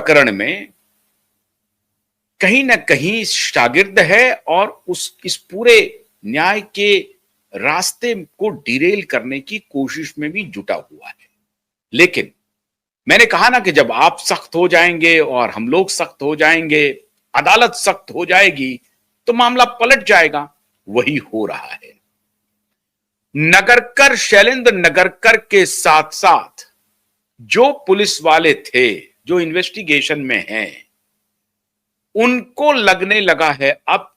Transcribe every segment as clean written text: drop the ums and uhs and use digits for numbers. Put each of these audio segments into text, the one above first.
प्रकरण में कहीं ना कहीं शागिर्द है और इस पूरे न्याय के रास्ते को डिरेल करने की कोशिश में भी जुटा हुआ है। लेकिन मैंने कहा ना कि जब आप सख्त हो जाएंगे और हम लोग सख्त हो जाएंगे, अदालत सख्त हो जाएगी, तो मामला पलट जाएगा। वही हो रहा है। नगरकर, शैलेंद्र नगरकर के साथ साथ जो पुलिस वाले थे जो इन्वेस्टिगेशन में हैं, उनको लगने लगा है अब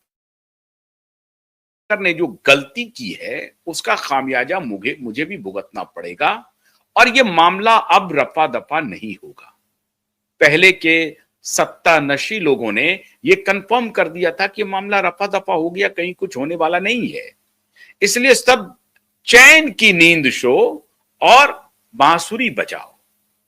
ने जो गलती की है उसका खामियाजा मुझे भी भुगतना पड़ेगा और यह मामला अब रफा दफा नहीं होगा। पहले के सत्तानशी लोगों ने यह कंफर्म कर दिया था कि मामला रफा दफा हो गया, कहीं कुछ होने वाला नहीं है। इसलिए सब चैन की नींद सो और बांसुरी बजाओ।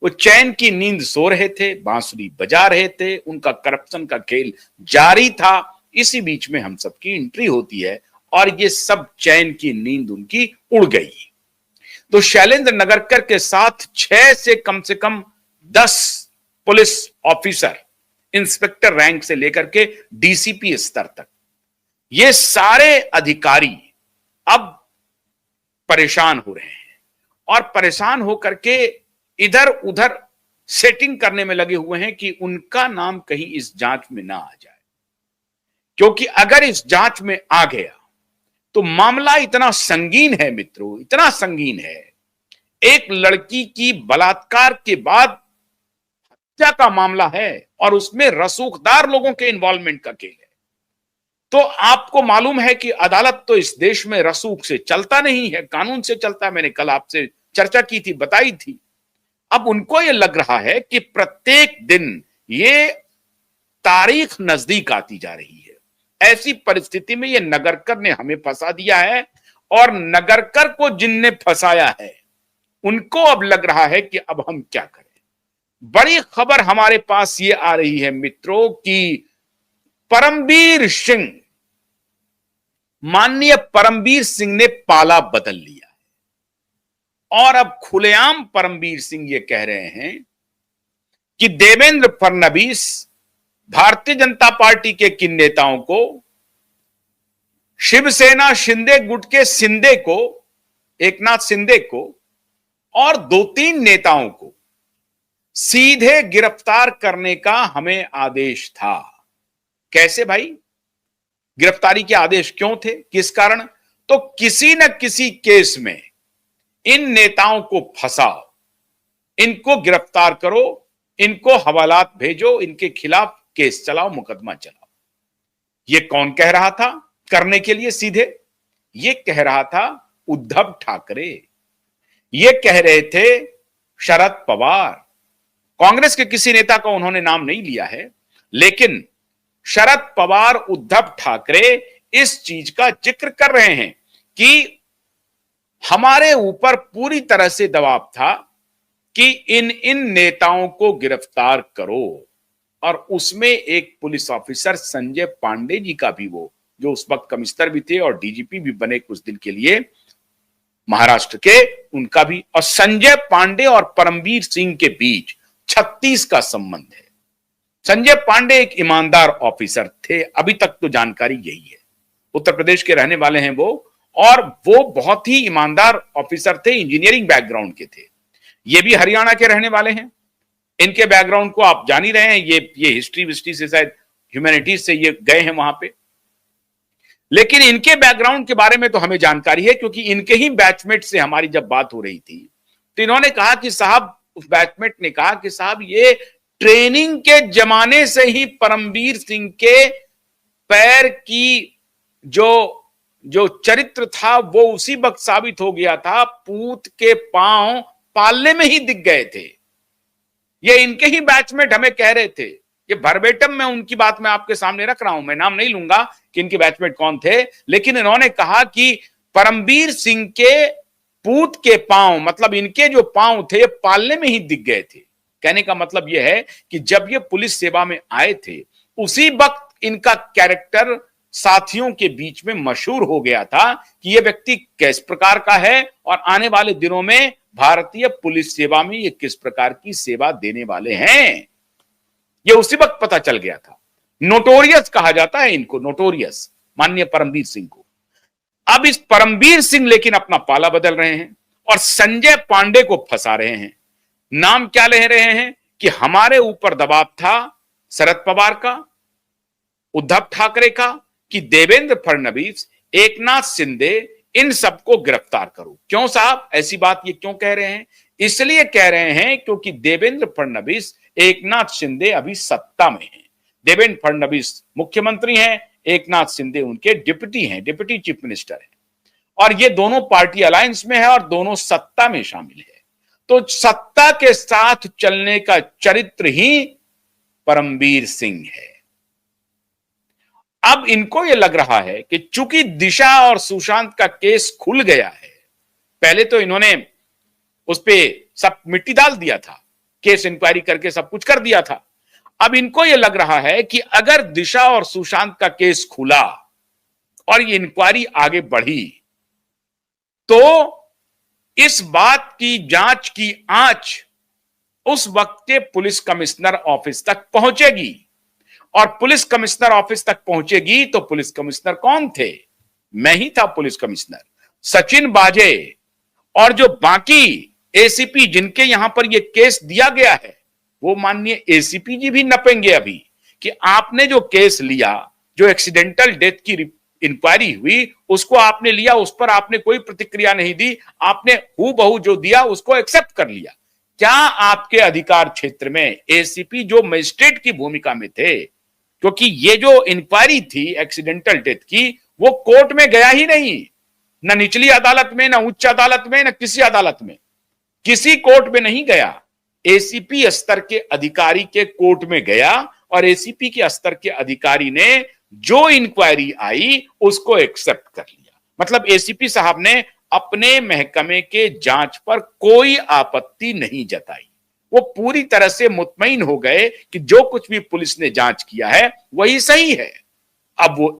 वो चैन की नींद सो रहे थे, बांसुरी बजा रहे थे, उनका करप्शन का खेल जारी था। इसी बीच में हम सबकी एंट्री होती है और ये सब चैन की नींद उनकी उड़ गई। तो शैलेंद्र नगरकर के साथ 6 से कम 10 पुलिस ऑफिसर, इंस्पेक्टर रैंक से लेकर के डीसीपी स्तर तक, ये सारे अधिकारी अब परेशान हो रहे हैं और परेशान होकर के इधर उधर सेटिंग करने में लगे हुए हैं कि उनका नाम कहीं इस जांच में ना आ जाए, क्योंकि अगर इस जांच में आ गया तो मामला इतना संगीन है मित्रों, इतना संगीन है। एक लड़की की बलात्कार के बाद हत्या का मामला है और उसमें रसूखदार लोगों के इन्वॉल्वमेंट का खेल है। तो आपको मालूम है कि अदालत तो इस देश में रसूख से चलता नहीं है, कानून से चलता है। मैंने कल आपसे चर्चा की थी, बताई थी। अब उनको यह लग रहा है कि प्रत्येक दिन ये तारीख नजदीक आती जा रही है। ऐसी परिस्थिति में ये नगरकर ने हमें फंसा दिया है और नगरकर को जिनने फंसाया है उनको अब लग रहा है कि अब हम क्या करें। बड़ी खबर हमारे पास ये आ रही है मित्रों कि परमबीर सिंह, माननीय परमबीर सिंह ने पाला बदल लिया है और अब खुलेआम परमबीर सिंह ये कह रहे हैं कि देवेंद्र फडणवीस, भारतीय जनता पार्टी के किन नेताओं को, शिवसेना शिंदे गुट के शिंदे को, एकनाथ शिंदे को और 2-3 नेताओं को सीधे गिरफ्तार करने का हमें आदेश था। कैसे भाई? गिरफ्तारी के आदेश क्यों थे, किस कारण? तो किसी न किसी केस में इन नेताओं को फंसाओ, इनको गिरफ्तार करो, इनको हवालात भेजो, इनके खिलाफ केस चलाओ, मुकदमा चलाओ। ये कौन कह रहा था करने के लिए सीधे? ये कह रहा था उद्धव ठाकरे, ये कह रहे थे शरद पवार। कांग्रेस के किसी नेता का उन्होंने नाम नहीं लिया है, लेकिन शरद पवार, उद्धव ठाकरे इस चीज का जिक्र कर रहे हैं कि हमारे ऊपर पूरी तरह से दबाव था कि इन नेताओं को गिरफ्तार करो। और उसमें एक पुलिस ऑफिसर संजय पांडे जी का भी, वो जो उस वक्त कमिश्नर भी थे और डीजीपी भी बने कुछ दिन के लिए महाराष्ट्र के, उनका भी। और संजय पांडे और परमबीर सिंह के बीच 36 का संबंध है। संजय पांडे एक ईमानदार ऑफिसर थे, अभी तक तो जानकारी यही है। उत्तर प्रदेश के रहने वाले हैं वो, और वो बहुत ही ईमानदार ऑफिसर थे, इंजीनियरिंग बैकग्राउंड के थे। ये भी हरियाणा के रहने वाले हैं। इनके बैकग्राउंड को आप जान ही रहे हैं, ये हिस्ट्री विस्ट्री से, शायद ह्यूमैनिटीज से ये गए हैं वहां पे। लेकिन इनके बैकग्राउंड के बारे में तो हमें जानकारी है, क्योंकि इनके ही बैचमेट से हमारी जब बात हो रही थी तो इन्होंने कहा कि साहब, उस बैचमेट ने कहा कि साहब, ये ट्रेनिंग के जमाने से ही परमबीर सिंह के पैर की जो चरित्र था वो उसी वक्त साबित हो गया था। पूत के पांव पालने में ही दिख गए थे। ये इनके ही बैचमेट हमें कह रहे थे। ये भरबेटम मैं उनकी बात में आपके सामने रख रहा हूं, मैं नाम नहीं लूंगा कि इनके बैचमेट कौन थे, लेकिन इन्होंने कहा कि परमबीर सिंह के पूत के पांव, मतलब इनके जो पांव थे, पालने में ही दिख गए थे। कहने का मतलब यह है कि जब ये पुलिस सेवा में आए थे उसी वक्त इनका कैरेक्टर साथियों के बीच में मशहूर हो गया था कि यह व्यक्ति किस प्रकार का है और आने वाले दिनों में भारतीय पुलिस सेवा में ये किस प्रकार की सेवा देने वाले हैं। ये उसी वक्त पता चल गया था। नोटोरियस कहा जाता है इनको, नोटोरियस, माननीय परमवीर सिंह को। अब इस परमवीर सिंह लेकिन अपना पाला बदल रहे हैं और संजय पांडे को फंसा रहे हैं। नाम क्या ले रहे हैं कि हमारे ऊपर दबाव था शरद पवार का, उद्धव ठाकरे का, कि देवेंद्र फडणवीस, एकनाथ शिंदे, इन सबको गिरफ्तार करो। क्यों साहब ऐसी बात ये क्यों कह रहे हैं? इसलिए कह रहे हैं क्योंकि देवेंद्र फडणवीस, एकनाथ शिंदे अभी सत्ता में हैं। देवेंद्र फडणवीस मुख्यमंत्री हैं, एकनाथ शिंदे उनके डिप्टी हैं, डिप्टी चीफ मिनिस्टर हैं, और ये दोनों पार्टी अलायंस में है और दोनों सत्ता में शामिल है। तो सत्ता के साथ चलने का चरित्र ही परमवीर सिंह है। अब इनको यह लग रहा है कि चूंकि दिशा और सुशांत का केस खुल गया है, पहले तो इन्होंने उस पे सब मिट्टी डाल दिया था, केस इंक्वायरी करके सब कुछ कर दिया था। अब इनको यह लग रहा है कि अगर दिशा और सुशांत का केस खुला और ये इंक्वायरी आगे बढ़ी तो इस बात की जांच की आंच उस वक्त के पुलिस कमिश्नर ऑफिस तक पहुंचेगी, और पुलिस कमिश्नर ऑफिस तक पहुंचेगी तो पुलिस कमिश्नर कौन थे? मैं ही था पुलिस कमिश्नर, सचिन बाजे, और जो बाकी एसीपी जिनके यहां पर यह केस दिया गया है वो माननीय एसीपी जी भी नपेंगे अभी कि आपने जो केस लिया, जो एक्सीडेंटल डेथ की इंक्वायरी हुई, उसको आपने लिया, उस पर आपने कोई प्रतिक्रिया नहीं दी, आपने हूबहू जो दिया उसको एक्सेप्ट कर लिया। क्या आपके अधिकार क्षेत्र में एसीपी जो मजिस्ट्रेट की भूमिका में थे, क्योंकि ये जो इंक्वायरी थी एक्सीडेंटल डेथ की वो कोर्ट में गया ही नहीं, न निचली अदालत में, न उच्च अदालत में, न किसी अदालत में, किसी कोर्ट में नहीं गया। एसीपी स्तर के अधिकारी के कोर्ट में गया और एसीपी के स्तर के अधिकारी ने जो इंक्वायरी आई उसको एक्सेप्ट कर लिया। मतलब एसीपी साहब ने अपने महकमे के जांच पर कोई आपत्ति नहीं जताई, वो पूरी तरह से मुतमईन हो गए कि जो कुछ भी पुलिस ने जांच किया है वही सही है। अब वो